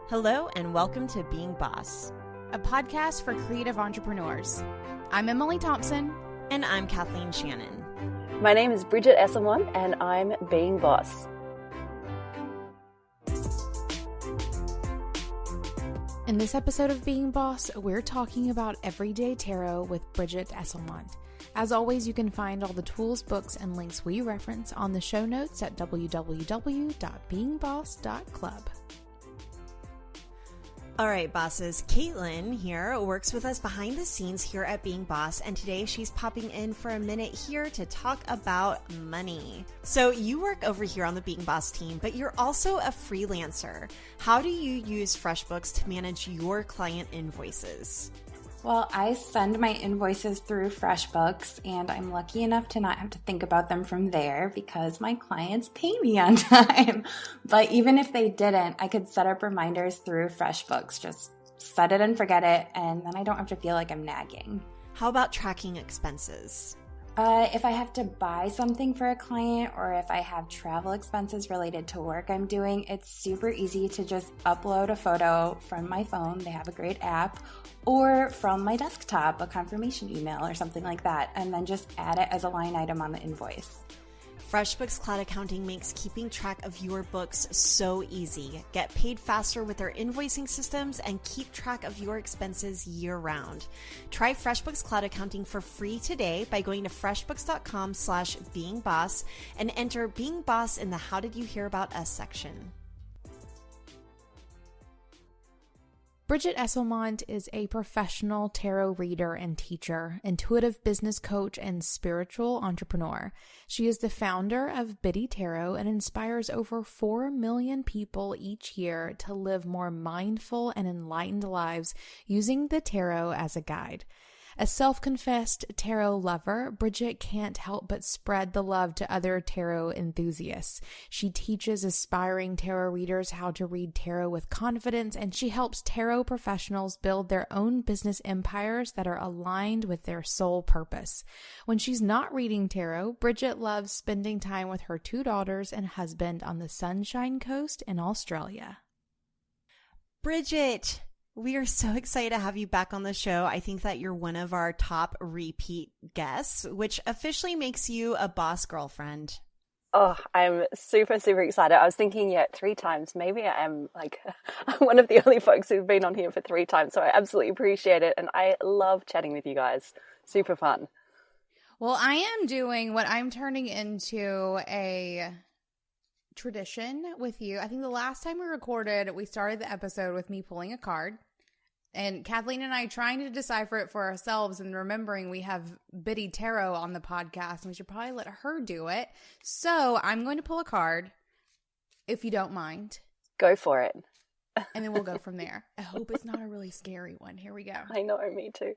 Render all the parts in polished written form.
Hello and welcome to Being Boss, a podcast for creative entrepreneurs. I'm Emily Thompson. And I'm Kathleen Shannon. My name is Brigit Esselmont and I'm Being Boss. In this episode of Being Boss, we're talking about everyday tarot with Brigit Esselmont. As always, you can find all the tools, books, and links we reference on the show notes at www.beingboss.club. All right, bosses. Caitlin here works with us behind the scenes here at Being Boss, and today she's popping in for a minute here to talk about money. So you work over here on the Being Boss team, but you're also a freelancer. How do you use FreshBooks to manage your client invoices? Well, I send my invoices through FreshBooks, and I'm lucky enough to not have to think about them from there because my clients pay me on time. But even if they didn't, I could set up reminders through FreshBooks. Just set it and forget it, and then I don't have to feel like I'm nagging. How about tracking expenses? If I have to buy something for a client or if I have travel expenses related to work I'm doing, it's super easy to just upload a photo from my phone. They have a great app. Or from my desktop, a confirmation email or something like that, and then just add it as a line item on the invoice. FreshBooks Cloud Accounting makes keeping track of your books so easy. Get paid faster with their invoicing systems and keep track of your expenses year-round. Try FreshBooks Cloud Accounting for free today by going to freshbooks.com/beingboss and enter Being Boss in the How Did You Hear About Us section. Brigit Esselmont is a professional tarot reader and teacher, intuitive business coach, and spiritual entrepreneur. She is the founder of Biddy Tarot and inspires over 4 million people each year to live more mindful and enlightened lives using the tarot as a guide. A self-confessed tarot lover, Brigit can't help but spread the love to other tarot enthusiasts. She teaches aspiring tarot readers how to read tarot with confidence, and she helps tarot professionals build their own business empires that are aligned with their soul purpose. When she's not reading tarot, Brigit loves spending time with her 2 daughters and husband on the Sunshine Coast in Australia. Brigit! We are so excited to have you back on the show. I think that you're one of our top repeat guests, which officially makes you a boss girlfriend. Oh, I'm super, super excited. I was thinking, 3 times. Maybe I am like one of the only folks who've been on here for 3 times. So I absolutely appreciate it. And I love chatting with you guys. Super fun. Well, I am doing what I'm turning into a tradition with you. I think the last time we recorded, we started the episode with me pulling a card. And Kathleen and I trying to decipher it for ourselves and remembering we have Biddy Tarot on the podcast and we should probably let her do it. So I'm going to pull a card, if you don't mind. Go for it. And then we'll go from there. I hope it's not a really scary one. Here we go. I know, me too.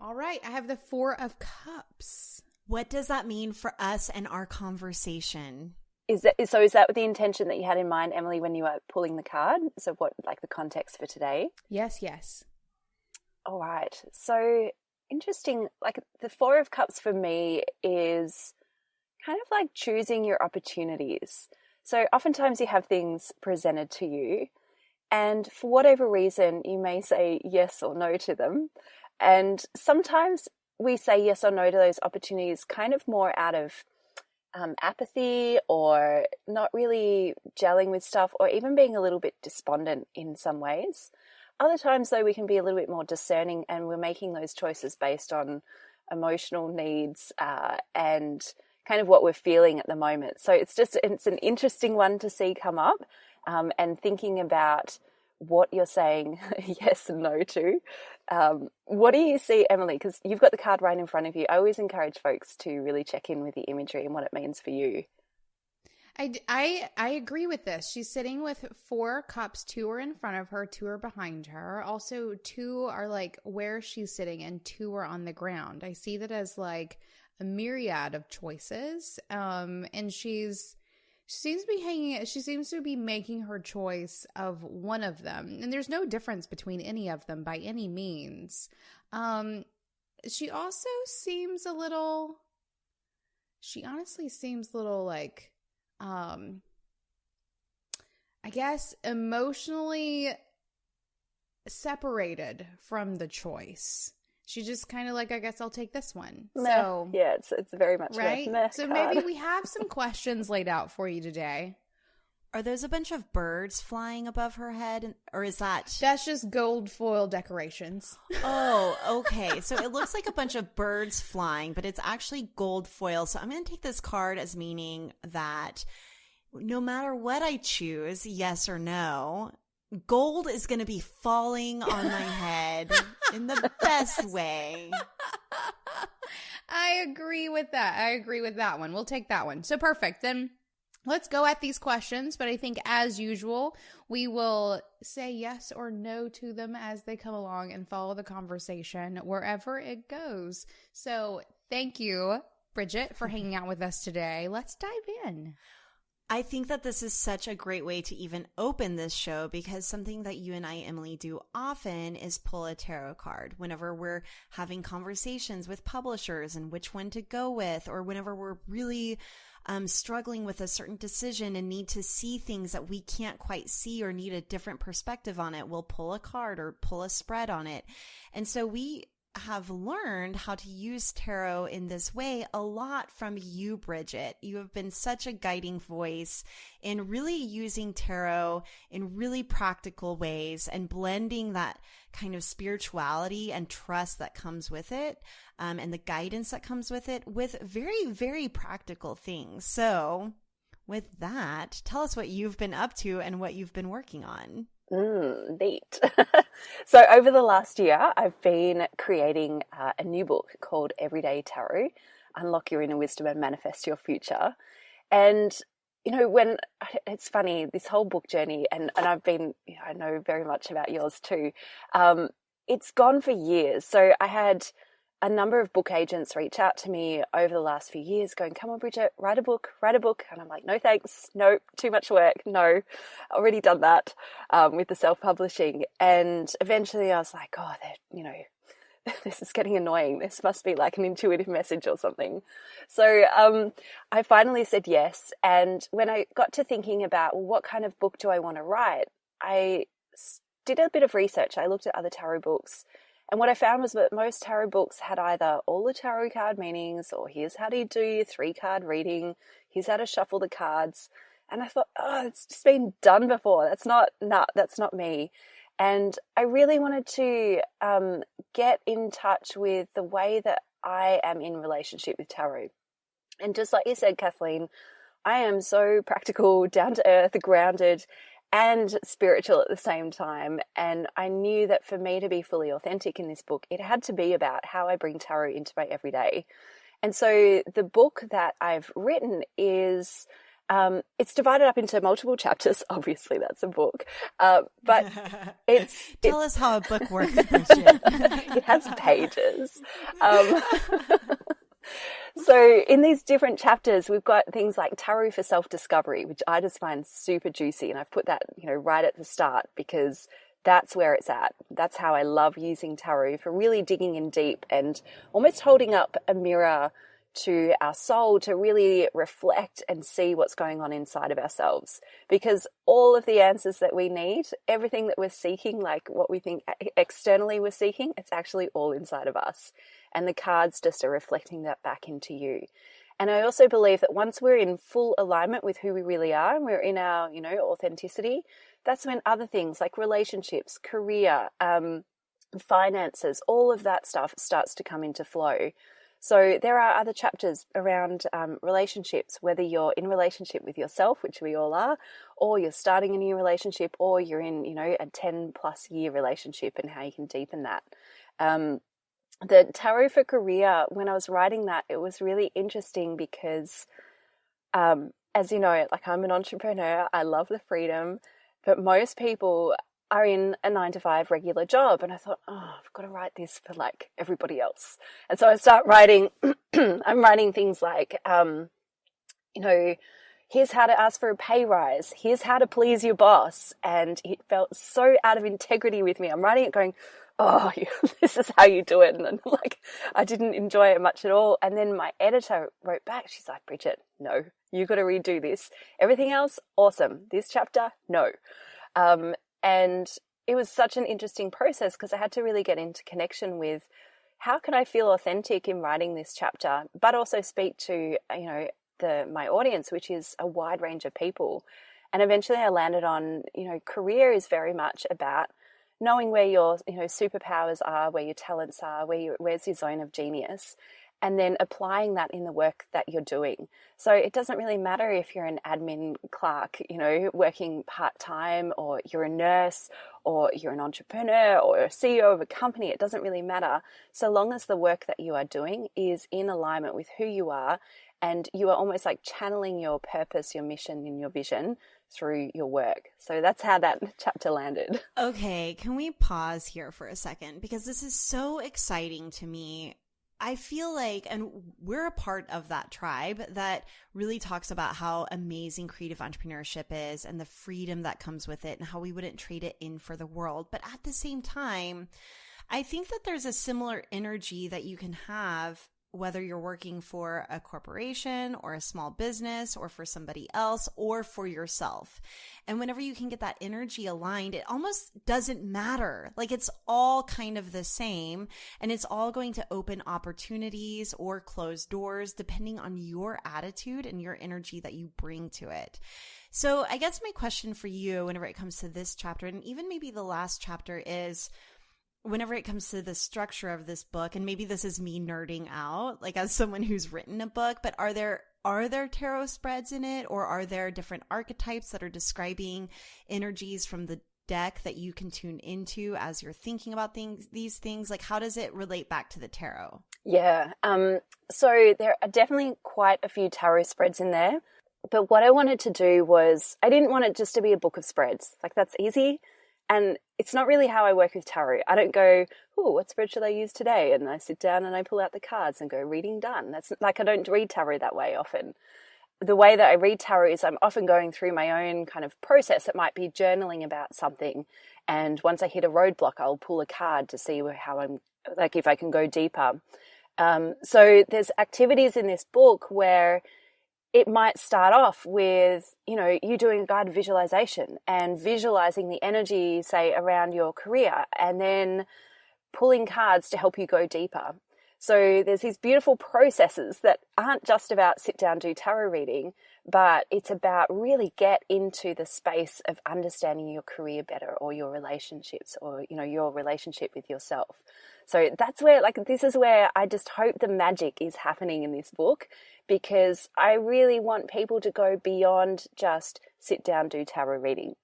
All right. I have the 4 of Cups. What does that mean for us and our conversation? Is that with the intention that you had in mind, Emily, when you were pulling the card? So what, like the context for today? Yes. All right. So interesting. Like the 4 of Cups for me is kind of like choosing your opportunities. So oftentimes you have things presented to you and for whatever reason, you may say yes or no to them. And sometimes we say yes or no to those opportunities kind of more out of apathy or not really gelling with stuff or even being a little bit despondent in some ways. Other times, though, we can be a little bit more discerning and we're making those choices based on emotional needs and kind of what we're feeling at the moment. So it's an interesting one to see come up and thinking about what you're saying yes and no to. What do you see, Emily? Because you've got the card right in front of you. I always encourage folks to really check in with the imagery and what it means for you. I agree with this. She's sitting with 4 cups. 2 are in front of her, 2 are behind her. Also, 2 are like where she's sitting and 2 are on the ground. I see that as like a myriad of choices. And she seems to be making her choice of one of them. And there's no difference between any of them by any means. She also seems a little, she honestly seems a little like, I I guess, emotionally separated from the choice. She just kind of like, I guess I'll take this one. Meh. So yeah, it's very much right. a meh So card. maybe we have some questions laid out for you today. Are those a bunch of birds flying above her head? Or is that... That's just gold foil decorations. Oh, okay. So it looks like a bunch of birds flying, but it's actually gold foil. So I'm going to take this card as meaning that no matter what I choose, yes or no, gold is going to be falling on my head in the best way. I agree with that. I agree with that one. We'll take that one. So perfect. Then let's go at these questions, but I think as usual, we will say yes or no to them as they come along and follow the conversation wherever it goes. So thank you, Brigit, for hanging out with us today. Let's dive in. I think that this is such a great way to even open this show because something that you and I, Emily, do often is pull a tarot card whenever we're having conversations with publishers and which one to go with, or whenever we're really struggling with a certain decision and need to see things that we can't quite see or need a different perspective on it. We'll pull a card or pull a spread on it. And so we have learned how to use tarot in this way a lot from you, Brigit. You have been such a guiding voice in really using tarot in really practical ways and blending that kind of spirituality and trust that comes with it, and the guidance that comes with it with very, very practical things. So with that, tell us what you've been up to and what you've been working on. Neat. So over the last year, I've been creating a new book called Everyday Tarot, Unlock Your Inner Wisdom and Manifest Your Future. And, you know, when it's funny, this whole book journey, and I've been, you know, I know very much about yours too. It's gone for years. So I had a number of book agents reach out to me over the last few years going, come on, Brigit, write a book. And I'm like, no, thanks. No, too much work. No, already done that with the self-publishing. And eventually I was like, oh, you know, this is getting annoying. This must be like an intuitive message or something. So I finally said yes. And when I got to thinking about, well, what kind of book do I want to write? I did a bit of research. I looked at other tarot books. And what I found was that most tarot books had either all the tarot card meanings, or here's how to do your 3-card reading, here's how to shuffle the cards. And I thought, oh, it's just been done before. That's not me. And I really wanted to get in touch with the way that I am in relationship with tarot. And just like you said, Kathleen, I am so practical, down to earth, grounded, and spiritual at the same time. And I knew that for me to be fully authentic in this book, it had to be about how I bring tarot into my everyday. And so the book that I've written is, it's divided up into multiple chapters. Obviously, that's a book. But Tell us how a book works, Brigit. It has pages. So in these different chapters, we've got things like tarot for self-discovery, which I just find super juicy. And I've put that, you know, right at the start because that's where it's at. That's how I love using tarot, for really digging in deep and almost holding up a mirror to our soul to really reflect and see what's going on inside of ourselves. Because all of the answers that we need, everything that we're seeking, like what we think externally we're seeking, it's actually all inside of us. And the cards just are reflecting that back into you. And I also believe that once we're in full alignment with who we really are and we're in our, you know, authenticity, that's when other things like relationships, career, finances, all of that stuff starts to come into flow. So there are other chapters around relationships, whether you're in relationship with yourself, which we all are, or you're starting a new relationship, or you're in, you know, a 10+ year relationship and how you can deepen that. The tarot for career, when I was writing that, it was really interesting because, as you know, like I'm an entrepreneur, I love the freedom, but most people are in a 9-to-5 regular job. And I thought, oh, I've got to write this for like everybody else. And so I start writing, I'm writing things like, you know, here's how to ask for a pay rise. Here's how to please your boss. And it felt so out of integrity with me. I'm writing it going, oh, this is how you do it. And then like, I didn't enjoy it much at all. And then my editor wrote back, she's like, Bridget, no, you got to redo this. Everything else, awesome. This chapter, no. And it was such an interesting process because I had to really get into connection with how can I feel authentic in writing this chapter, but also speak to, my audience, which is a wide range of people. And eventually I landed on, career is very much about knowing where your, superpowers are, where your talents are, where's your zone of genius, and then applying that in the work that you're doing. So it doesn't really matter if you're an admin clerk, working part-time, or you're a nurse, or you're an entrepreneur, or a CEO of a company. It doesn't really matter, so long as the work that you are doing is in alignment with who you are, and you are almost like channeling your purpose, your mission, and your vision through your work. So that's how that chapter landed. Okay, can we pause here for a second? Because this is so exciting to me. I feel like, and we're a part of that tribe that really talks about how amazing creative entrepreneurship is and the freedom that comes with it and how we wouldn't trade it in for the world. But at the same time, I think that there's a similar energy that you can have whether you're working for a corporation or a small business or for somebody else or for yourself. And whenever you can get that energy aligned, it almost doesn't matter. Like it's all kind of the same, and it's all going to open opportunities or close doors depending on your attitude and your energy that you bring to it. So I guess my question for you whenever it comes to this chapter, and even maybe the last chapter, is whenever it comes to the structure of this book, and maybe this is me nerding out, like as someone who's written a book, but are there tarot spreads in it, or are there different archetypes that are describing energies from the deck that you can tune into as you're thinking about these things? Like, how does it relate back to the tarot? Yeah. So there are definitely quite a few tarot spreads in there, but what I wanted to do was, I didn't want it just to be a book of spreads. Like, that's easy. And it's not really how I work with tarot. I don't go, oh, what spread should I use today? And I sit down and I pull out the cards and go, reading done. That's like, I don't read tarot that way often. The way that I read tarot is I'm often going through my own kind of process. It might be journaling about something. And once I hit a roadblock, I'll pull a card to see how I'm, like, if I can go deeper. So there's activities in this book where it might start off with, you doing a guided visualization and visualizing the energy, say, around your career, and then pulling cards to help you go deeper. So there's these beautiful processes that aren't just about sit down, do tarot reading, but it's about really get into the space of understanding your career better, or your relationships, or, your relationship with yourself. So that's where, this is where I just hope the magic is happening in this book, because I really want people to go beyond just sit down, do tarot reading.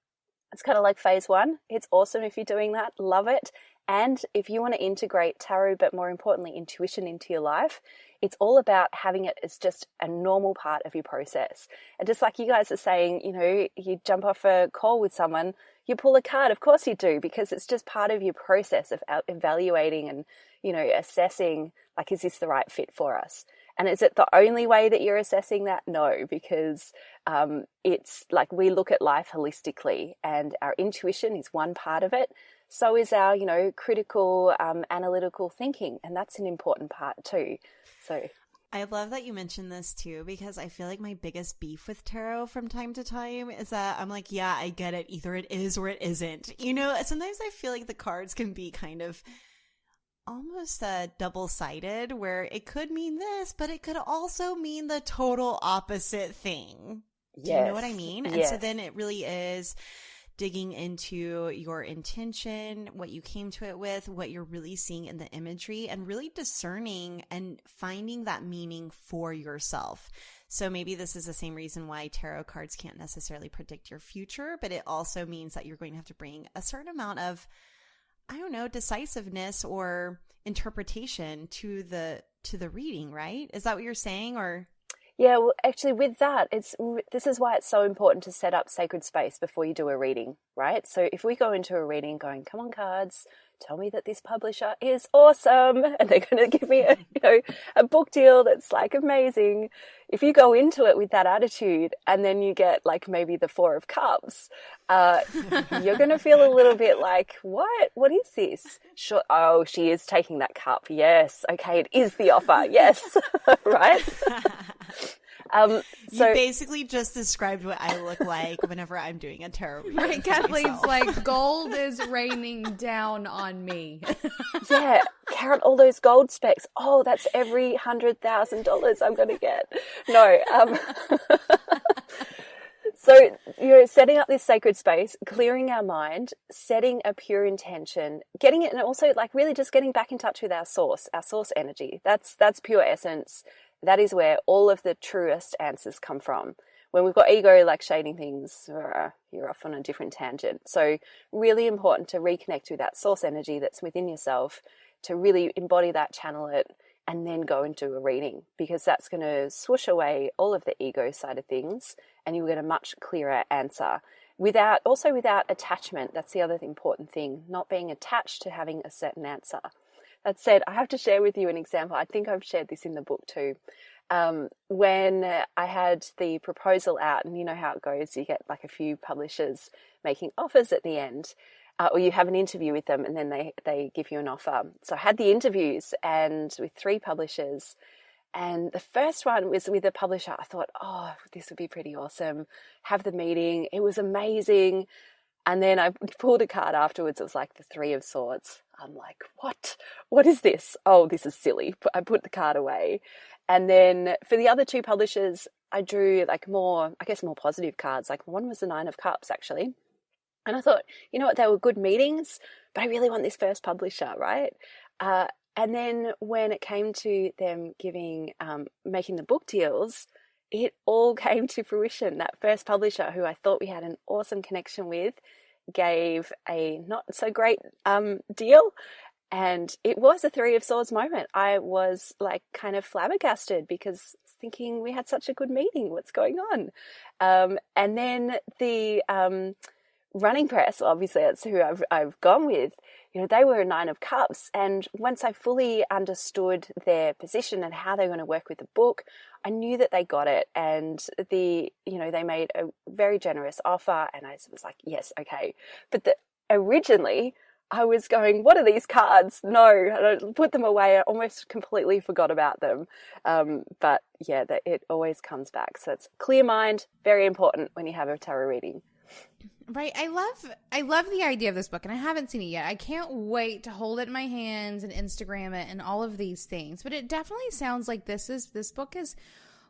It's kind of like phase one. It's awesome if you're doing that. Love it. And if you want to integrate tarot, but more importantly, intuition into your life, it's all about having it as just a normal part of your process. And just like you guys are saying, you jump off a call with someone, you pull a card. Of course you do, because it's just part of your process of evaluating and, assessing, like, is this the right fit for us? And is it the only way that you're assessing that? No, because it's like we look at life holistically, and our intuition is one part of it. So is our, critical, analytical thinking. And that's an important part too. So I love that you mentioned this too, because I feel like my biggest beef with tarot from time to time is that I'm like, yeah, I get it. Either it is or it isn't. Sometimes I feel like the cards can be kind of almost double-sided, where it could mean this, but it could also mean the total opposite thing. Do you know what I mean? And so then it really is digging into your intention, what you came to it with, what you're really seeing in the imagery, and really discerning and finding that meaning for yourself. So maybe this is the same reason why tarot cards can't necessarily predict your future, but it also means that you're going to have to bring a certain amount of, decisiveness or interpretation to the reading, right? Is that what you're saying? Or yeah, well, actually with that, this is why it's so important to set up sacred space before you do a reading, right? So if we go into a reading going, come on cards, tell me that this publisher is awesome and they're going to give me a book deal that's like amazing. If you go into it with that attitude and then you get like maybe the Four of Cups, you're going to feel a little bit like, what is this? Sure. Oh, she is taking that cup. Yes. Okay. It is the offer. Yes. Right. You basically just described what I look like whenever I'm doing a tarot reading. Right, Kathleen's like, gold is raining down on me. Yeah, count all those gold specks. Oh, that's every $100,000 I'm going to get. No. So, setting up this sacred space, clearing our mind, setting a pure intention, getting it, and also like really just getting back in touch with our source energy. That's pure essence. That is where all of the truest answers come from. When we've got ego like shading things, you're off on a different tangent. So really important to reconnect with that source energy that's within yourself, to really embody that, channel it, and then go and do a reading, because that's going to swoosh away all of the ego side of things and you'll get a much clearer answer without attachment. That's the other important thing, not being attached to having a certain answer. That said, I have to share with you an example. I think I've shared this in the book too. When I had the proposal out, and you know how it goes, you get like a few publishers making offers at the end, or you have an interview with them and then they give you an offer. So I had the interviews and with 3 publishers, and the first one was with a publisher. I thought, oh, this would be pretty awesome. Have the meeting. It was amazing. And then I pulled a card afterwards. It was like the 3 of Swords. I'm like, what? What is this? Oh, this is silly. I put the card away. And then for the other 2 publishers, I drew like more positive cards. Like one was the 9 of Cups, actually. And I thought, you know what? They were good meetings, but I really want this first publisher, right? And then when it came to them making the book deals, it all came to fruition. That first publisher, who I thought we had an awesome connection with, gave a not so great deal, and it was a 3 of Swords moment. I was like kind of flabbergasted because I was thinking we had such a good meeting. What's going on? And then the running press, obviously that's who I've gone with. They were a 9 of Cups, and once I fully understood their position and how they were going to work with the book, I knew that they got it, and they made a very generous offer, and I was like, yes, okay. But originally I was going, what are these cards? No, I put them away. I almost completely forgot about them. But yeah, it always comes back. So it's clear mind, very important when you have a tarot reading. Right. I love the idea of this book, and I haven't seen it yet. I can't wait to hold it in my hands and Instagram it and all of these things. But it definitely sounds like this book is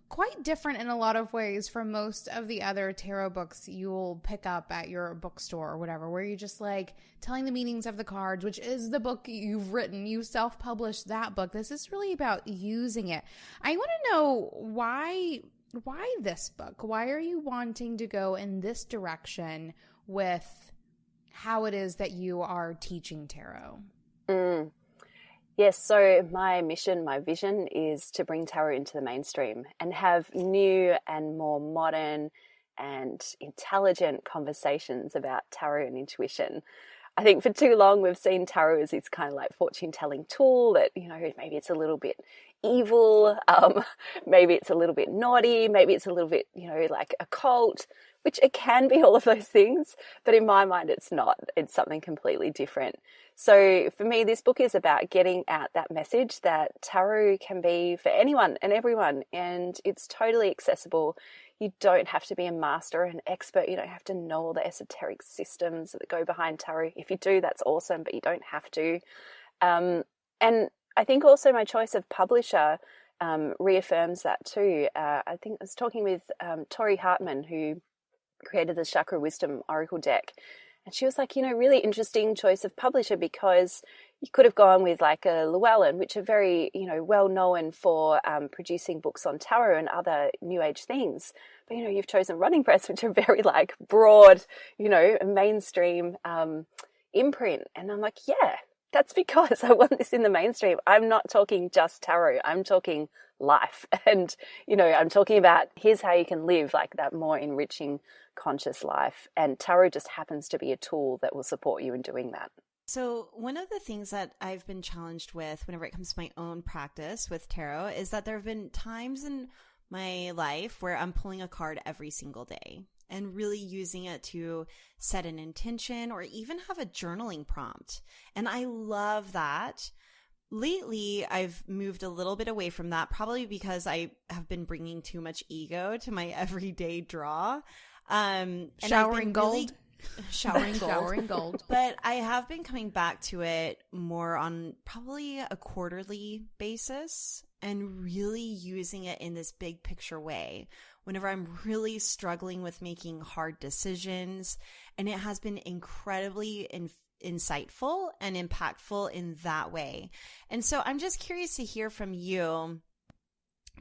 quite different in a lot of ways from most of the other tarot books you'll pick up at your bookstore or whatever, where you're just like telling the meanings of the cards, which is the book you've written. You self-published that book. This is really about using it. I want to know why this book? Why are you wanting to go in this direction with how it is that you are teaching tarot? Yes, so my mission, my vision is to bring tarot into the mainstream and have new and more modern and intelligent conversations about tarot and intuition. I think for too long we've seen tarot as this kind of like fortune-telling tool that, maybe it's a little bit evil, maybe it's a little bit naughty, maybe it's a little bit, like occult, which it can be all of those things, but in my mind it's not. It's something completely different. So for me, this book is about getting out that message that tarot can be for anyone and everyone, and it's totally accessible. You don't have to be a master, an expert. You don't have to know all the esoteric systems that go behind tarot. If you do, that's awesome, but you don't have to. And I think also my choice of publisher reaffirms that too. I think I was talking with Tori Hartman, who created the Chakra Wisdom Oracle deck. And she was like, really interesting choice of publisher, because you could have gone with like a Llewellyn, which are very, well known for producing books on tarot and other new age things. But, you've chosen Running Press, which are very like broad, mainstream imprint. And I'm like, yeah, that's because I want this in the mainstream. I'm not talking just tarot. I'm talking life. And, I'm talking about here's how you can live like that more enriching, conscious life. And tarot just happens to be a tool that will support you in doing that. So one of the things that I've been challenged with whenever it comes to my own practice with tarot is that there have been times in my life where I'm pulling a card every single day and really using it to set an intention or even have a journaling prompt. And I love that. Lately, I've moved a little bit away from that, probably because I have been bringing too much ego to my everyday draw. Showering gold. Showering gold. But I have been coming back to it more on probably a quarterly basis and really using it in this big picture way whenever I'm really struggling with making hard decisions. And it has been incredibly insightful and impactful in that way. And so I'm just curious to hear from you,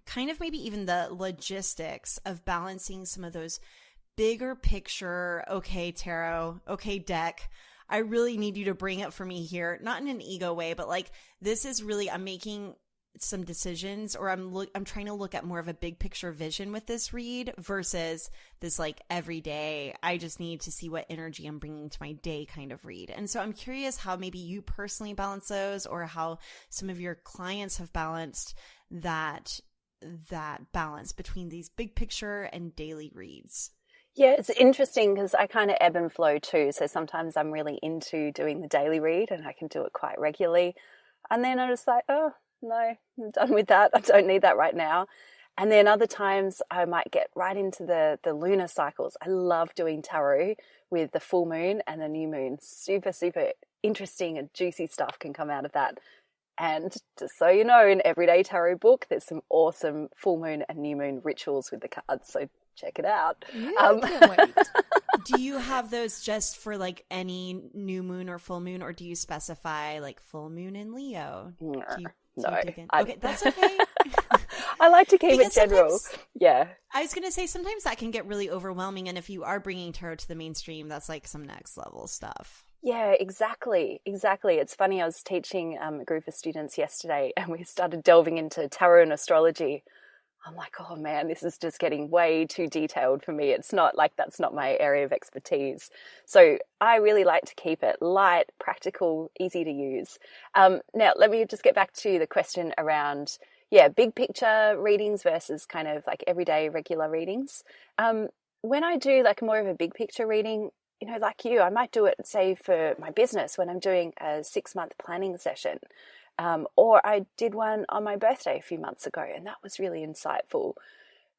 kind of maybe even the logistics of balancing some of those bigger picture, okay, tarot, okay, deck, I really need you to bring it for me here, not in an ego way, but like this is really, I'm making some decisions, or I'm trying to look at more of a big picture vision with this read versus this like everyday, I just need to see what energy I'm bringing to my day kind of read. And so I'm curious how maybe you personally balance those, or how some of your clients have balanced that balance between these big picture and daily reads. Yeah, it's interesting because I kind of ebb and flow too. So sometimes I'm really into doing the daily read and I can do it quite regularly. And then I'm just like, oh, no, I'm done with that. I don't need that right now. And then other times I might get right into the lunar cycles. I love doing tarot with the full moon and the new moon. Super, super interesting and juicy stuff can come out of that. And just so you know, in Everyday Tarot book, there's some awesome full moon and new moon rituals with the cards. So check it out. Yeah, I can't wait. Do you have those just for like any new moon or full moon, or do you specify like full moon in Leo? No. Okay, that's okay. I like to keep it general. Yeah. I was going to say sometimes that can get really overwhelming. And if you are bringing tarot to the mainstream, that's like some next level stuff. Yeah, exactly. It's funny, I was teaching a group of students yesterday and we started delving into tarot and astrology. I'm like, oh man, this is just getting way too detailed for me. It's not like, that's not my area of expertise. So I really like to keep it light, practical, easy to use. Now, let me just get back to the question around, big picture readings versus kind of like everyday regular readings. When I do like more of a big picture reading, you know, like you, I might do it, say, for my business when I'm doing a 6-month planning session. Or I did one on my birthday a few months ago, and that was really insightful.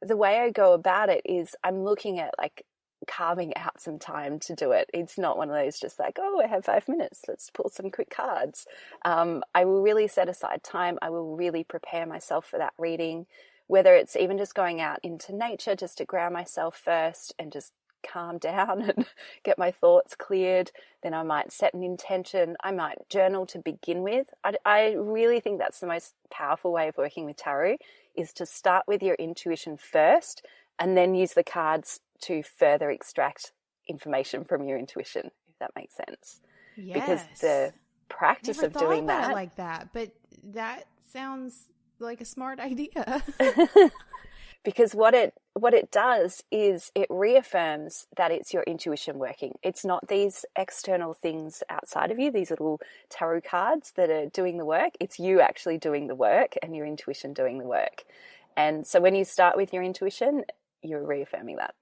The way I go about it is I'm looking at like carving out some time to do it. It's not one of those just like, oh, I have 5 minutes, let's pull some quick cards. I will really set aside time. I will really prepare myself for that reading, whether it's even just going out into nature just to ground myself first and just calm down and get my thoughts cleared. Then I might set an intention. I might journal to begin with. I really think that's the most powerful way of working with tarot, is to start with your intuition first and then use the cards to further extract information from your intuition, if that makes sense. Yes. Because the practice of doing that, like that, but that sounds like a smart idea. Because what it does is it reaffirms that it's your intuition working. It's not these external things outside of you, these little tarot cards that are doing the work. It's you actually doing the work and your intuition doing the work. And so when you start with your intuition, you're reaffirming that.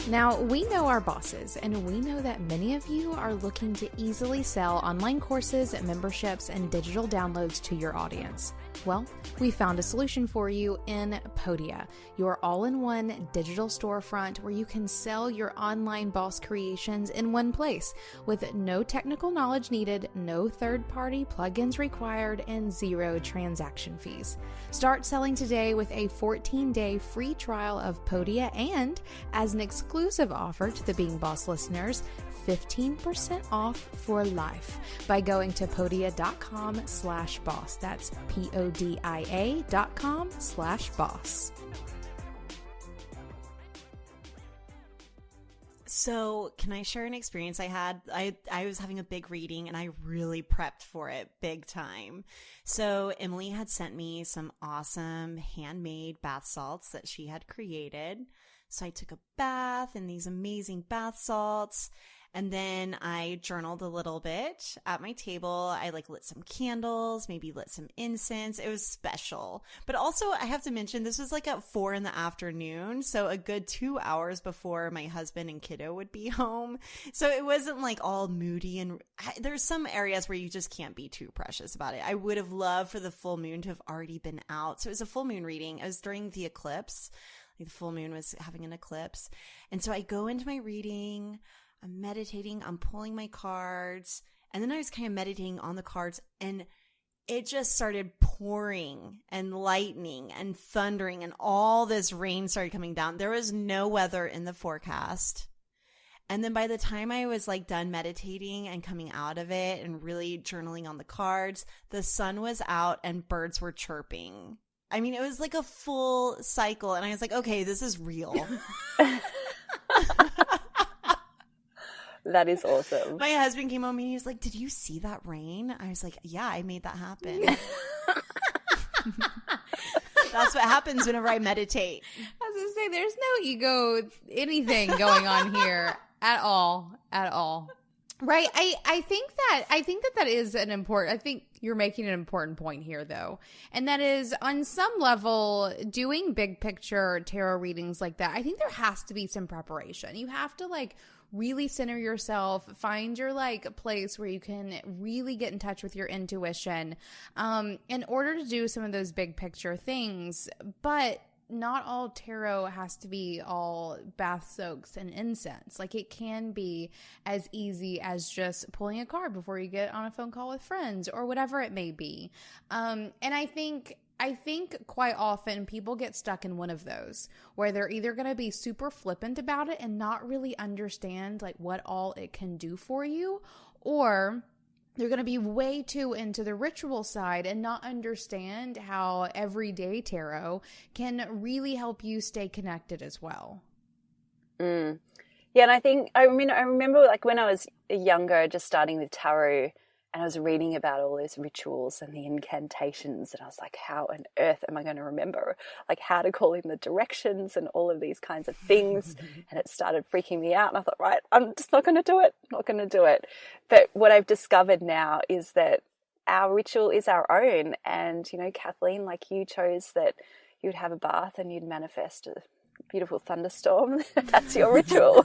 Now, we know our bosses, and we know that many of you are looking to easily sell online courses, memberships, and digital downloads to your audience. Well, we found a solution for you in Podia, your all-in-one digital storefront where you can sell your online boss creations in one place with no technical knowledge needed, no third-party plugins required, and 0 transaction fees. Start selling today with a 14-day free trial of Podia, and as an exclusive offer to the Being Boss listeners, 15% off for life by going to podia.com/boss. That's PODIA.com/boss. So can I share an experience I had? I was having a big reading and I really prepped for it big time. So Emily had sent me some awesome handmade bath salts that she had created. So I took a bath in these amazing bath salts. And then I journaled a little bit at my table. I lit some candles, maybe lit some incense. It was special. But also I have to mention this was at 4 p.m. So a good 2 hours before my husband and kiddo would be home. So it wasn't all moody, and there's some areas where you just can't be too precious about it. I would have loved for the full moon to have already been out. So it was a full moon reading. It was during the eclipse. The full moon was having an eclipse. And so I go into my reading. I'm meditating, I'm pulling my cards, and then I was kind of meditating on the cards, and it just started pouring and lightning and thundering, and all this rain started coming down. There was no weather in the forecast. And then by the time I was done meditating and coming out of it and really journaling on the cards, the sun was out and birds were chirping. I mean, it was a full cycle, and I was okay, this is real. That is awesome. My husband came home and he was like, "Did you see that rain?" I was like, "Yeah, I made that happen." That's what happens whenever I meditate. I was going to say, there's no ego, anything going on here at all. Right. I think that is an important, I think you're making an important point here though. And that is, on some level, doing big picture tarot readings like that, I think there has to be some preparation. You have to really center yourself, find your place where you can really get in touch with your intuition, in order to do some of those big picture things. But not all tarot has to be all bath soaks and incense. It can be as easy as just pulling a card before you get on a phone call with friends or whatever it may be. And I think quite often people get stuck in one of those where they're either going to be super flippant about it and not really understand what all it can do for you, or they're going to be way too into the ritual side and not understand how everyday tarot can really help you stay connected as well. Yeah, and I remember when I was younger, just starting with tarot, and I was reading about all those rituals and the incantations, and I was like, how on earth am I going to remember how to call in the directions and all of these kinds of things? And it started freaking me out, and I thought, right, I'm just not going to do it. But what I've discovered now is that our ritual is our own. And, Kathleen, you chose that you'd have a bath and you'd manifest a beautiful thunderstorm. That's your ritual.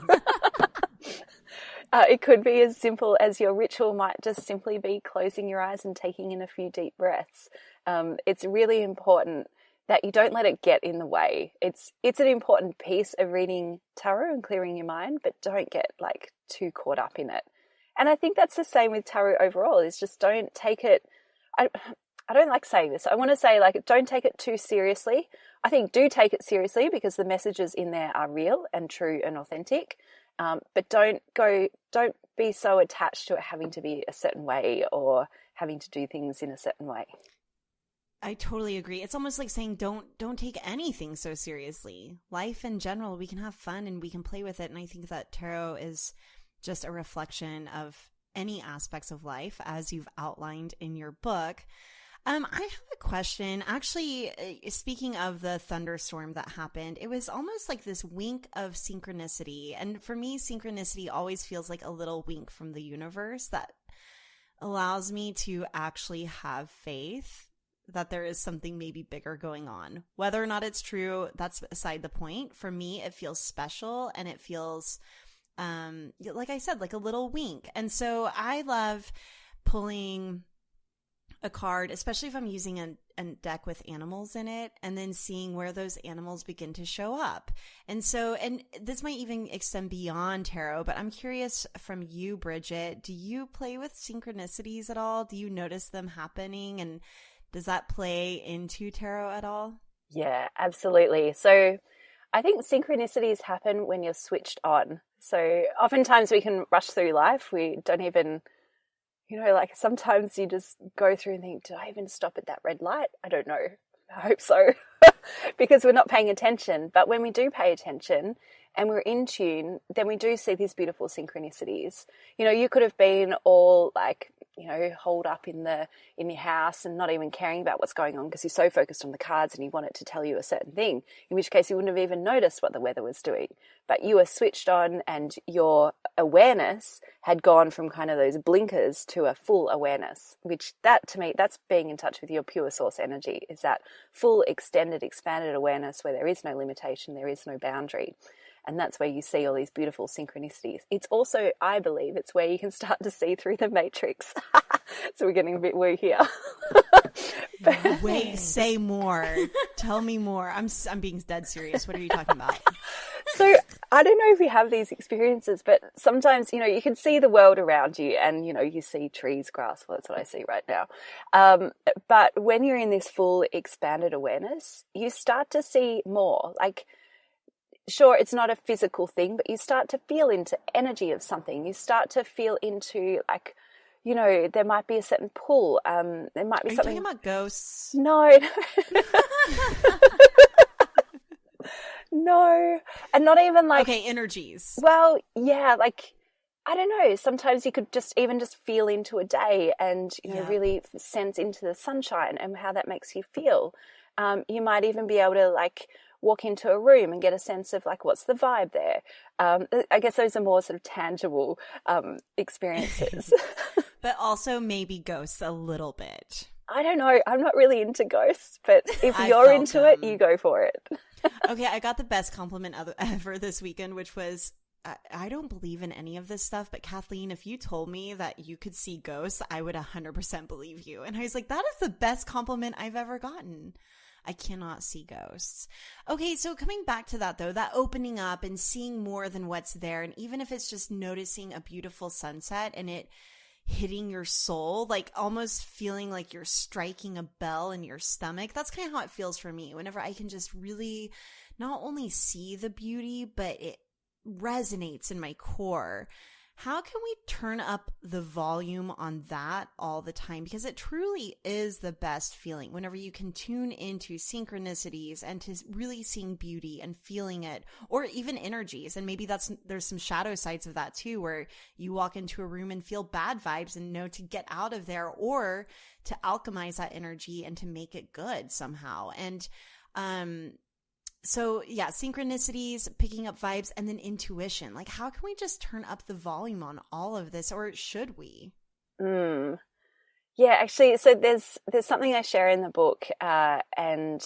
It could be as simple as your ritual might just simply be closing your eyes and taking in a few deep breaths. It's really important that you don't let it get in the way. It's an important piece of reading tarot and clearing your mind, but don't get too caught up in it. And I think that's the same with tarot overall, is just don't take it. I don't like saying this. I want to say don't take it too seriously. I think do take it seriously because the messages in there are real and true and authentic. But don't be so attached to it having to be a certain way or having to do things in a certain way. I totally agree. It's almost like saying don't take anything so seriously. Life in general, we can have fun and we can play with it. And I think that tarot is just a reflection of any aspects of life, as you've outlined in your book. I have a question. Actually, speaking of the thunderstorm that happened, it was almost like this wink of synchronicity. And for me, synchronicity always feels like a little wink from the universe that allows me to actually have faith that there is something maybe bigger going on. Whether or not it's true, that's beside the point. For me, it feels special, and it feels, like I said, like a little wink. And so I love pulling a card, especially if I'm using a deck with animals in it, and then seeing where those animals begin to show up. And so, and this might even extend beyond tarot, but I'm curious from you, Brigit, do you play with synchronicities at all? Do you notice them happening? And does that play into tarot at all? Yeah, absolutely. So I think synchronicities happen when you're switched on. So oftentimes we can rush through life. We don't even, sometimes you just go through and think, did I even stop at that red light? I don't know. I hope so. Because we're not paying attention. But when we do pay attention and we're in tune, then we do see these beautiful synchronicities. You know, you could have been all like, you know, holed up in your house and not even caring about what's going on because you're so focused on the cards and you want it to tell you a certain thing, in which case you wouldn't have even noticed what the weather was doing. But you were switched on and your awareness had gone from kind of those blinkers to a full awareness, which that to me, that's being in touch with your pure source energy, is that full extended, expanded awareness where there is no limitation, there is no boundary. And that's where you see all these beautiful synchronicities. It's also, I believe, it's where you can start to see through the matrix. So we're getting a bit woo here. Wait, say more. Tell me more. I'm being dead serious. What are you talking about? So I don't know if you have these experiences, but sometimes, you know, you can see the world around you and, you know, you see trees, grass. Well, that's what I see right now. But when you're in this full expanded awareness, you start to see more. Like, sure, it's not a physical thing, but you start to feel into energy of something. You start to feel into, like, you know, there might be a certain pull. There might be something. Are you talking about ghosts? No. No. And not even like. Okay, energies. Well, yeah, like, I don't know. Sometimes you could just feel into a day and, you know, really sense into the sunshine and how that makes you feel. You might even be able to, like, walk into a room and get a sense of, like, what's the vibe there. I guess those are more sort of tangible experiences. But also maybe ghosts a little bit. I don't know. I'm not really into ghosts, but if you're into it, you go for it. Okay, I got the best compliment ever this weekend, which was, I don't believe in any of this stuff, but Kathleen, if you told me that you could see ghosts, I would 100% believe you. And I was like, that is the best compliment I've ever gotten. I cannot see ghosts. Okay, so coming back to that though, that opening up and seeing more than what's there, and even if it's just noticing a beautiful sunset and it hitting your soul, like almost feeling like you're striking a bell in your stomach, that's kind of how it feels for me whenever I can just really not only see the beauty, but it resonates in my core. How can we turn up the volume on that all the time? Because it truly is the best feeling whenever you can tune into synchronicities and to really seeing beauty and feeling it, or even energies. And maybe there's some shadow sides of that too, where you walk into a room and feel bad vibes and know to get out of there, or to alchemize that energy and to make it good somehow. And, so yeah, synchronicities, picking up vibes, and then intuition. Like, how can we just turn up the volume on all of this, or should we? Yeah, actually, so there's something I share in the book, and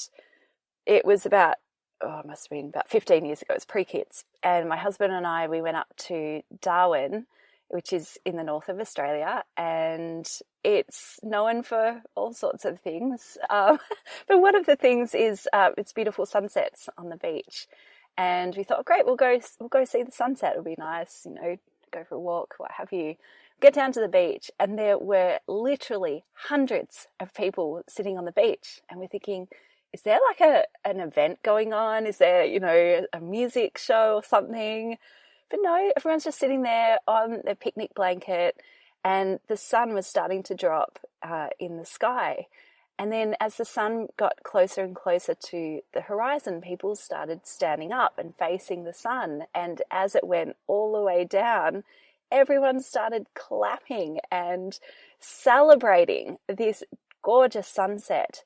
it was about, it must have been about 15 years ago. It was pre-kids, and my husband and I, we went up to Darwin, which is in the north of Australia, and it's known for all sorts of things. But one of the things is it's beautiful sunsets on the beach. And we thought, great, we'll go see the sunset. It'll be nice, you know, go for a walk, what have you. Get down to the beach, and there were literally hundreds of people sitting on the beach. And we're thinking, is there like an event going on? Is there, you know, a music show or something? But no, everyone's just sitting there on their picnic blanket, and the sun was starting to drop in the sky. And then as the sun got closer and closer to the horizon, people started standing up and facing the sun. And as it went all the way down, everyone started clapping and celebrating this gorgeous sunset.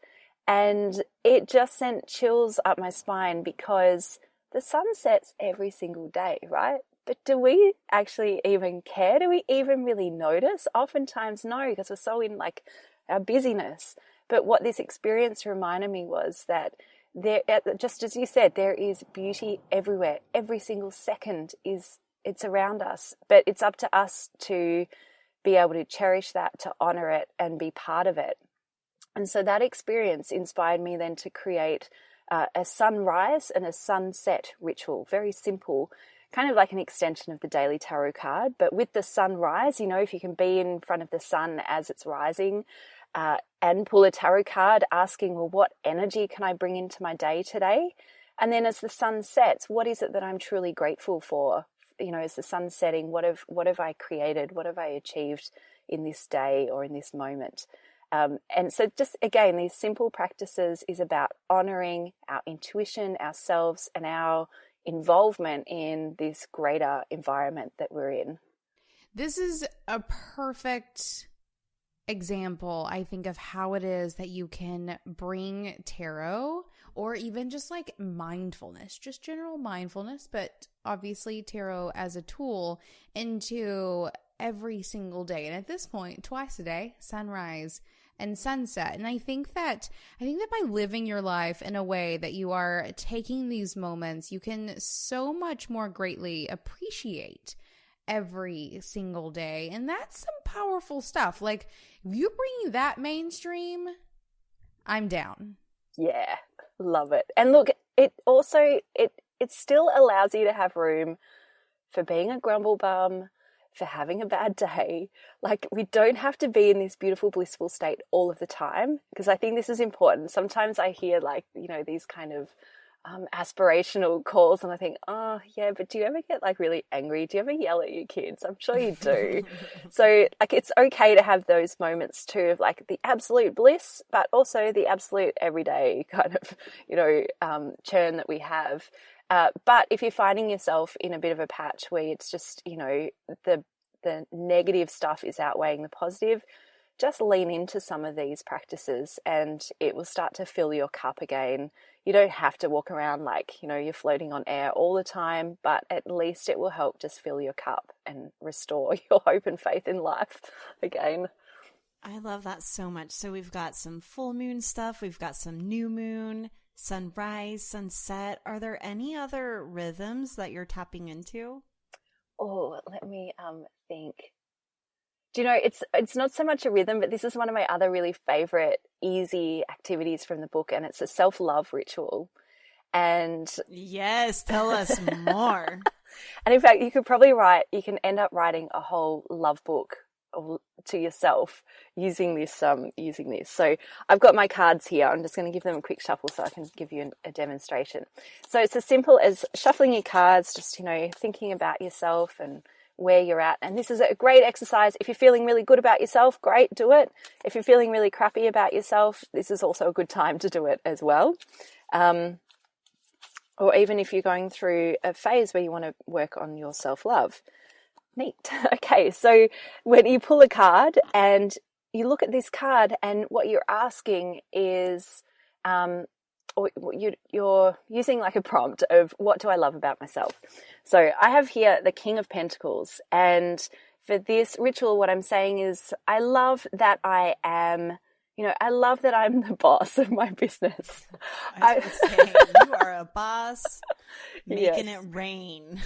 And it just sent chills up my spine, because the sun sets every single day, right? But do we actually even care? Do we even really notice? Oftentimes, no, because we're so in like our busyness. But what this experience reminded me was that there, just as you said, there is beauty everywhere. Every single second it's around us. But it's up to us to be able to cherish that, to honor it, and be part of it. And so that experience inspired me then to create a sunrise and a sunset ritual. Very simple, kind of like an extension of the daily tarot card, but with the sunrise, you know, if you can be in front of the sun as it's rising, and pull a tarot card asking, well, what energy can I bring into my day today? And then as the sun sets, what is it that I'm truly grateful for? You know, as the sun's setting, what have I created? What have I achieved in this day or in this moment? And so just, again, these simple practices is about honoring our intuition, ourselves, and our involvement in this greater environment that we're in. This is a perfect example, I think, of how it is that you can bring tarot, or even just like mindfulness, just general mindfulness, but obviously tarot as a tool, into every single day. And at this point, twice a day, sunrise and sunset. And I think that by living your life in a way that you are taking these moments, you can so much more greatly appreciate every single day. And that's some powerful stuff. Like, if you bring that mainstream, I'm down. Yeah, love it. And look, it also, it still allows you to have room for being a grumble bum, for having a bad day. Like, we don't have to be in this beautiful, blissful state all of the time, because I think this is important. Sometimes I hear, like, you know, these kind of aspirational calls, and I think, oh yeah, but do you ever get like really angry? Do you ever yell at your kids? I'm sure you do. So like, it's okay to have those moments too, of like the absolute bliss, but also the absolute everyday kind of, you know, churn that we have. But if you're finding yourself in a bit of a patch where it's just, you know, the negative stuff is outweighing the positive, just lean into some of these practices and it will start to fill your cup again. You don't have to walk around like, you know, you're floating on air all the time, but at least it will help just fill your cup and restore your hope and faith in life again. I love that so much. So we've got some full moon stuff. We've got some new moon, sunrise, sunset. Are there any other rhythms that you're tapping into? Oh, let me think. Do you know, it's not so much a rhythm, but this is one of my other really favorite easy activities from the book, and it's a self-love ritual. And yes, tell us more. And in fact, you can end up writing a whole love book to yourself using this. So I've got my cards here. I'm just going to give them a quick shuffle so I can give you a demonstration. So it's as simple as shuffling your cards, just, you know, thinking about yourself and where you're at. And this is a great exercise. If you're feeling really good about yourself, great, do it. If you're feeling really crappy about yourself, this is also a good time to do it as well. Or even if you're going through a phase where you want to work on your self-love. Neat. Okay, so when you pull a card and you look at this card, and what you're asking is, or you're using like a prompt of, what do I love about myself? So I have here the King of Pentacles, and for this ritual, what I'm saying is, I love that I am, you know, I love that I'm the boss of my business. I was saying, you are a boss, making it rain.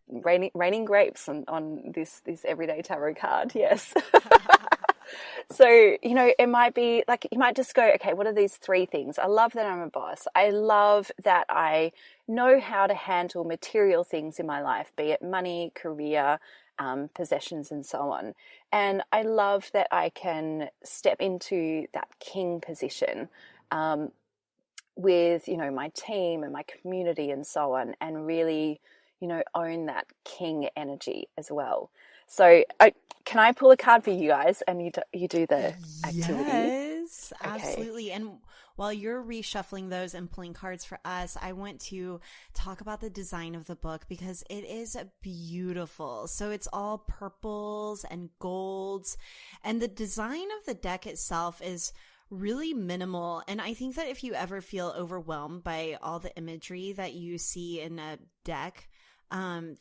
Raining grapes on this everyday tarot card, yes. So, you know, it might be like, you might just go, okay, what are these three things? I love that I'm a boss. I love that I know how to handle material things in my life, be it money, career, possessions, and so on. And I love that I can step into that king position with, you know, my team and my community and so on, and really, you know, own that king energy as well. So can I pull a card for you guys, and you do the activity? Yes, okay. Absolutely. And while you're reshuffling those and pulling cards for us, I want to talk about the design of the book, because it is beautiful. So it's all purples and golds, and the design of the deck itself is really minimal. And I think that if you ever feel overwhelmed by all the imagery that you see in a deck,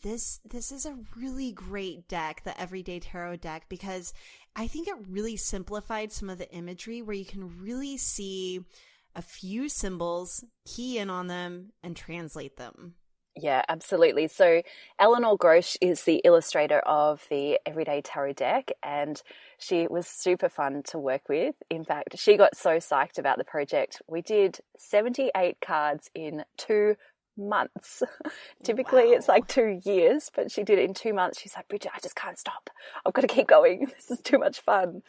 this is a really great deck, the Everyday Tarot deck, because I think it really simplified some of the imagery, where you can really see a few symbols, key in on them, and translate them. Yeah, absolutely. So Eleanor Grosh is the illustrator of the Everyday Tarot deck, and she was super fun to work with. In fact, she got so psyched about the project. We did 78 cards in 2 months. Typically it's like 2 years, but she did it in 2 months. She's like, Brigit, I just can't stop. I've got to keep going. This is too much fun.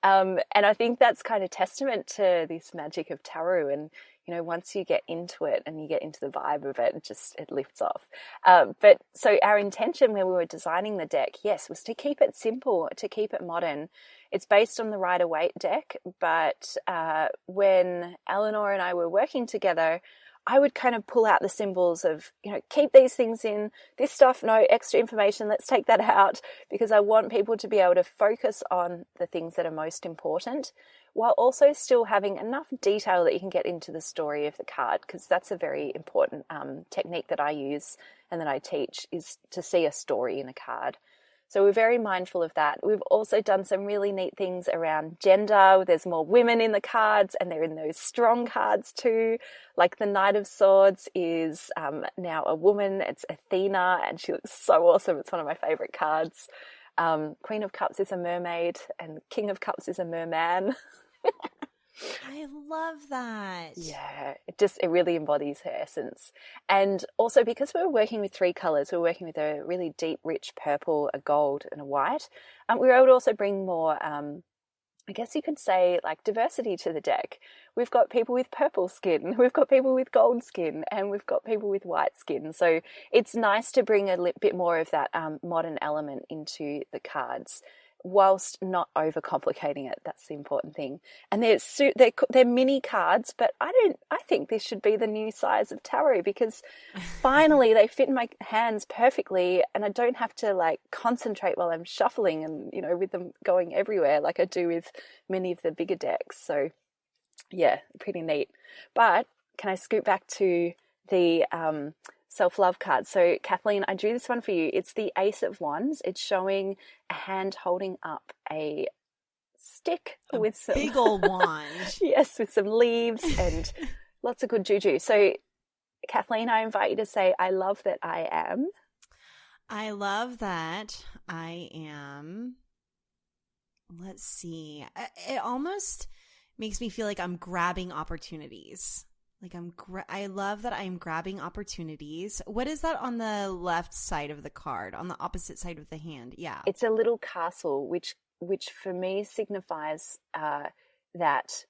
And I think that's kind of testament to this magic of tarot. And, you know, once you get into it and you get into the vibe of it, it lifts off. But so our intention when we were designing the deck, yes, was to keep it simple, to keep it modern. It's based on the Rider-Waite deck, but when Eleanor and I were working together, I would kind of pull out the symbols of, keep these things in, this stuff, no extra information, let's take that out, because I want people to be able to focus on the things that are most important while also still having enough detail that you can get into the story of the card, because that's a very important technique that I use and that I teach, is to see a story in a card. So we're very mindful of that. We've also done some really neat things around gender. There's more women in the cards, and they're in those strong cards too. Like the Knight of Swords is now a woman. It's Athena, and she looks so awesome. It's one of my favorite cards. Queen of Cups is a mermaid, and King of Cups is a merman. I love that. Yeah, it really embodies her essence. And also, because we're working with 3 colors, we're working with a really deep, rich purple, a gold, and a white. We were able to also bring more, I guess you could say, like diversity to the deck. We've got people with purple skin, we've got people with gold skin, and we've got people with white skin. So it's nice to bring a bit more of that modern element into the cards, whilst not overcomplicating it. That's the important thing. And they're mini cards, but I think this should be the new size of tarot, because finally they fit in my hands perfectly, and I don't have to like concentrate while I'm shuffling and with them going everywhere like I do with many of the bigger decks. So yeah, pretty neat. But can I scoot back to the self-love card? So Kathleen, I drew this one for you. It's the Ace of Wands. It's showing a hand holding up a stick with some big old wand. Yes, with some leaves and lots of good juju. So Kathleen, I invite you to say, I love that I am. I love that I am. Let's see. It almost makes me feel like I'm grabbing opportunities. Like I love that I'm grabbing opportunities. What is that on the left side of the card, on the opposite side of the hand? Yeah. It's a little castle, which for me signifies that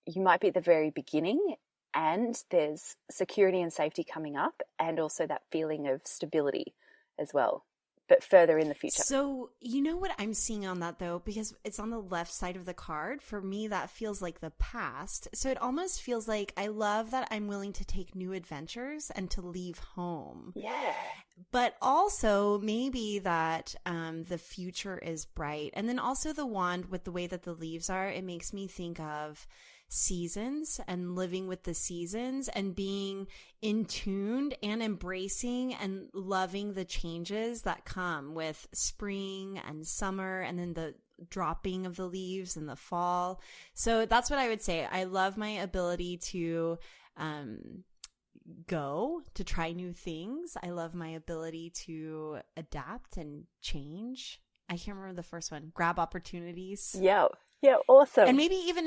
you might be at the very beginning, and there's security and safety coming up, and also that feeling of stability as well, but further in the future. So you know what I'm seeing on that though, because it's on the left side of the card, for me that feels like the past. So it almost feels like I love that I'm willing to take new adventures and to leave home. Yeah. But also maybe that the future is bright. And then also the wand, with the way that the leaves are, it makes me think of seasons and living with the seasons and being in tuned and embracing and loving the changes that come with spring and summer, and then the dropping of the leaves in the fall. So that's what I would say. I love my ability to to try new things. I love my ability to adapt and change. I can't remember the first one. Grab opportunities. Yeah, awesome. And maybe even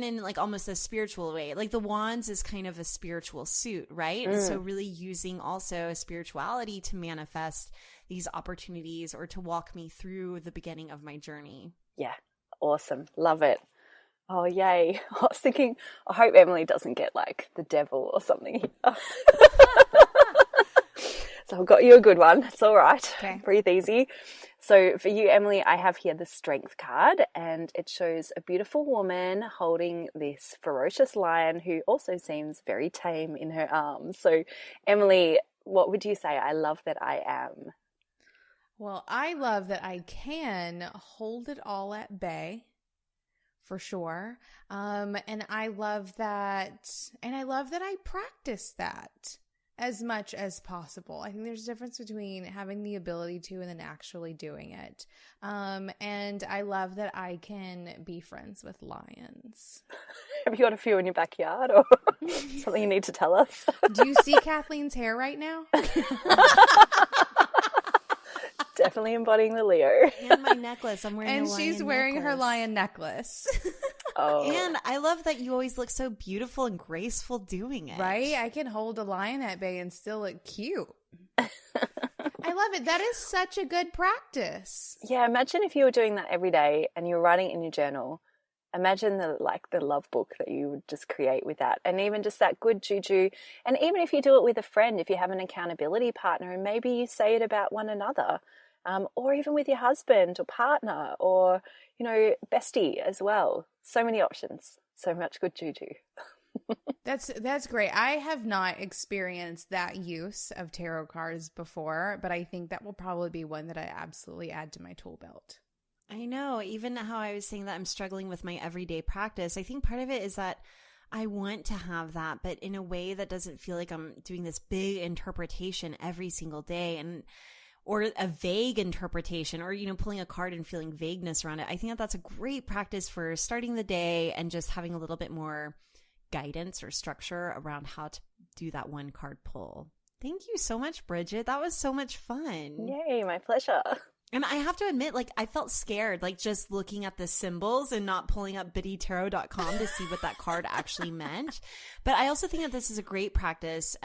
in like almost a spiritual way. Like the wands is kind of a spiritual suit, right? And so really using also spirituality to manifest these opportunities or to walk me through the beginning of my journey. Yeah, awesome. Love it. Oh, yay. I was thinking, I hope Emily doesn't get like the devil or something. So I've got you a good one. It's all right. Okay. Breathe easy. So for you, Emily, I have here the Strength card, and it shows a beautiful woman holding this ferocious lion who also seems very tame in her arms. So Emily, what would you say? I love that I am. Well, I love that I can hold it all at bay, for sure. And I love that I practice that as much as possible. I think there's a difference between having the ability to and then actually doing it. And I love that I can be friends with lions. Have you got a few in your backyard or something you need to tell us? Do you see Kathleen's hair right now? Definitely embodying the Leo. And my necklace. I'm wearing and a lion she's wearing necklace. her lion necklace. Oh. And I love that you always look so beautiful and graceful doing it. Right? I can hold a lion at bay and still look cute. I love it. That is such a good practice. Yeah, imagine if you were doing that every day and you were writing in your journal. Imagine the love book that you would just create with that, and even just that good juju. And even if you do it with a friend, if you have an accountability partner, and maybe you say it about one another, or even with your husband or partner or, bestie as well. So many options, so much good juju. That's great. I have not experienced that use of tarot cards before, but I think that will probably be one that I absolutely add to my tool belt. I know. Even how I was saying that I'm struggling with my everyday practice, I think part of it is that I want to have that, but in a way that doesn't feel like I'm doing this big interpretation every single day, or a vague interpretation, or, pulling a card and feeling vagueness around it. I think that that's a great practice for starting the day and just having a little bit more guidance or structure around how to do that one card pull. Thank you so much, Brigit. That was so much fun. Yay, my pleasure. And I have to admit, I felt scared, just looking at the symbols and not pulling up biddytarot.com to see what that card actually meant. But I also think that this is a great practice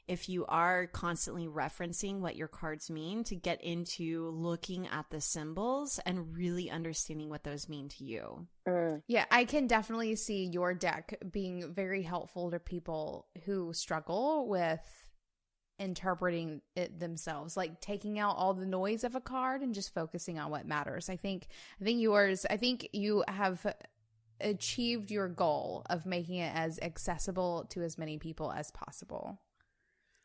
if you are constantly referencing what your cards mean, to get into looking at the symbols and really understanding what those mean to you. Yeah, I can definitely see your deck being very helpful to people who struggle with interpreting it themselves, taking out all the noise of a card and just focusing on what matters. I think you have achieved your goal of making it as accessible to as many people as possible.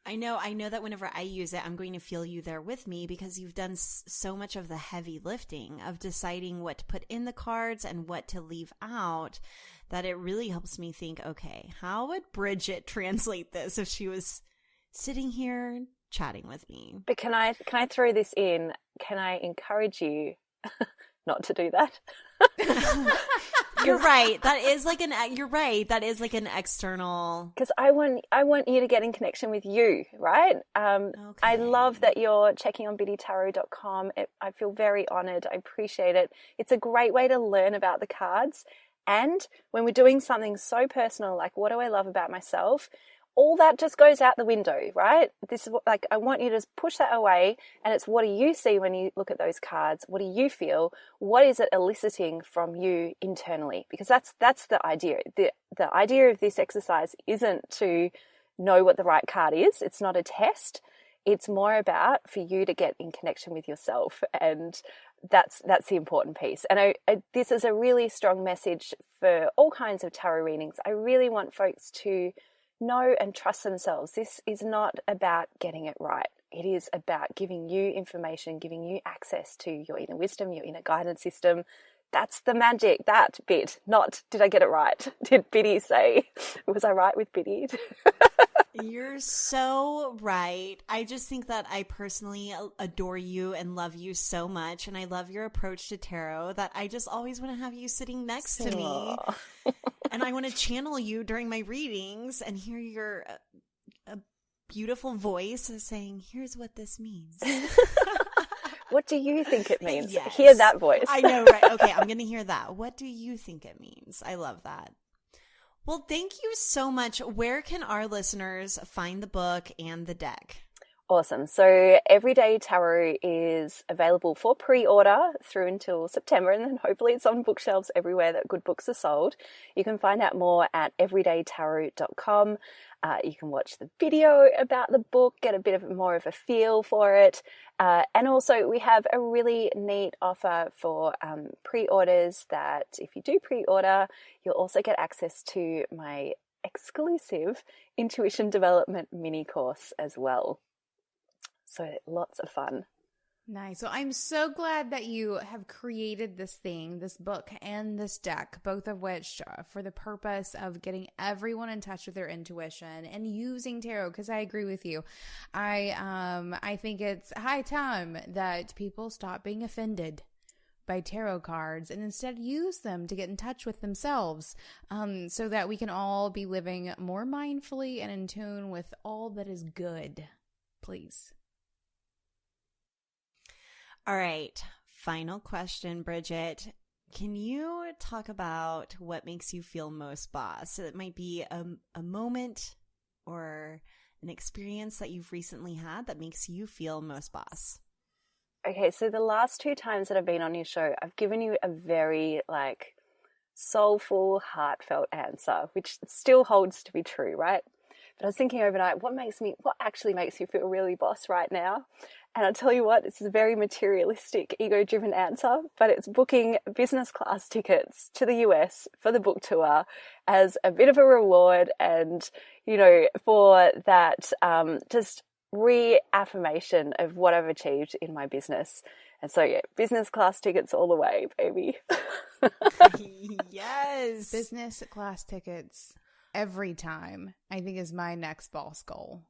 I know that whenever I use it, I'm going to feel you there with me, because you've done so much of the heavy lifting of deciding what to put in the cards and what to leave out, that it really helps me think, okay, how would Brigit translate this if she was sitting here chatting with me? But can I throw this in? Can I encourage you not to do that? You're right. That is an external. Because I want you to get in connection with you, right? Okay. I love that you're checking on biddytarot.com. I feel very honored. I appreciate it. It's a great way to learn about the cards. And when we're doing something so personal, like what do I love about myself, all that just goes out the window, right? This is I want you to push that away, and it's, what do you see when you look at those cards? What do you feel? What is it eliciting from you internally? Because that's the idea. The idea of this exercise isn't to know what the right card is. It's not a test. It's more about for you to get in connection with yourself, and that's the important piece. And this is a really strong message for all kinds of tarot readings. I really want folks to know and trust themselves. This is not about getting it right. It is about giving you information, giving you access to your inner wisdom, your inner guidance system. That's the magic, that bit. Not, did I get it right? Did Biddy say, was I right with Biddy? You're so right. I just think that I personally adore you and love you so much. And I love your approach to tarot, that I just always want to have you sitting next to me. And I want to channel you during my readings and hear your beautiful voice saying, here's what this means. What do you think it means? Yes. Hear that voice. I know, right? Okay, I'm going to hear that. What do you think it means? I love that. Well, thank you so much. Where can our listeners find the book and the deck? Awesome. So Everyday Tarot is available for pre-order through until September, and then hopefully it's on bookshelves everywhere that good books are sold. You can find out more at everydaytarot.com. You can watch the video about the book, get a bit of more of a feel for it. And also we have a really neat offer for pre-orders, that if you do pre-order, you'll also get access to my exclusive intuition development mini course as well. So lots of fun. Nice. So I'm so glad that you have created this book and this deck, both of which for the purpose of getting everyone in touch with their intuition and using tarot, because I agree with you. I think it's high time that people stop being offended by tarot cards and instead use them to get in touch with themselves, so that we can all be living more mindfully and in tune with all that is good. Please. All right. Final question, Brigit. Can you talk about what makes you feel most boss? So it might be a moment or an experience that you've recently had that makes you feel most boss. Okay, so the last 2 times that I've been on your show, I've given you a very soulful, heartfelt answer, which still holds to be true, right? But I was thinking overnight, what actually makes me feel really boss right now? And I'll tell you what, it's a very materialistic, ego-driven answer, but it's booking business class tickets to the US for the book tour as a bit of a reward and, for that just reaffirmation of what I've achieved in my business. And so, yeah, business class tickets all the way, baby. Yes. Business class tickets every time, I think, is my next boss goal.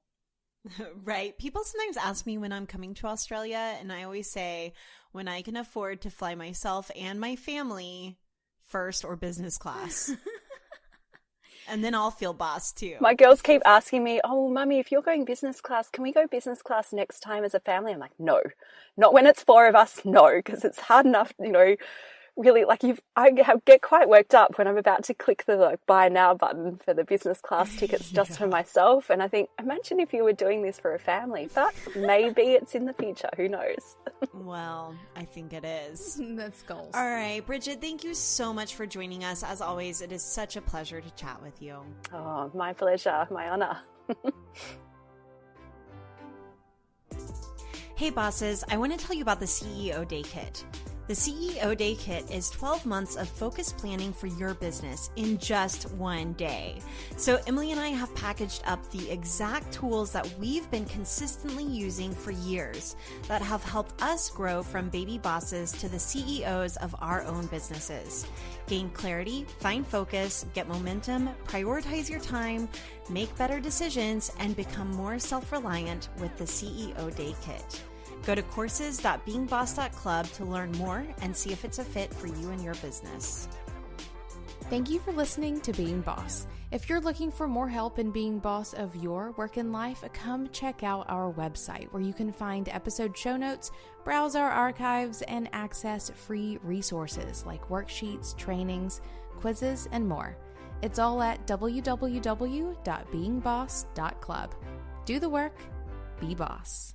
Right. People sometimes ask me when I'm coming to Australia, and I always say when I can afford to fly myself and my family first or business class. And then I'll feel boss too. My girls keep asking me, oh, Mummy, if you're going business class, can we go business class next time as a family? I'm like, no, not when it's 4 of us. No, because it's hard enough, really, I get quite worked up when I'm about to click the buy now button for the business class tickets just for myself. And I think, imagine if you were doing this for a family, but maybe it's in the future. Who knows? Well, I think it is. That's goals. All right, Brigit, thank you so much for joining us. As always, it is such a pleasure to chat with you. Oh, my pleasure. My honor. Hey, bosses, I want to tell you about the CEO Day Kit. The CEO Day Kit is 12 months of focused planning for your business in just one day. So Emily and I have packaged up the exact tools that we've been consistently using for years that have helped us grow from baby bosses to the CEOs of our own businesses. Gain clarity, find focus, get momentum, prioritize your time, make better decisions, and become more self-reliant with the CEO Day Kit. Go to courses.beingboss.club to learn more and see if it's a fit for you and your business. Thank you for listening to Being Boss. If you're looking for more help in being boss of your work and life, come check out our website where you can find episode show notes, browse our archives, and access free resources like worksheets, trainings, quizzes, and more. It's all at www.beingboss.club. Do the work, be boss.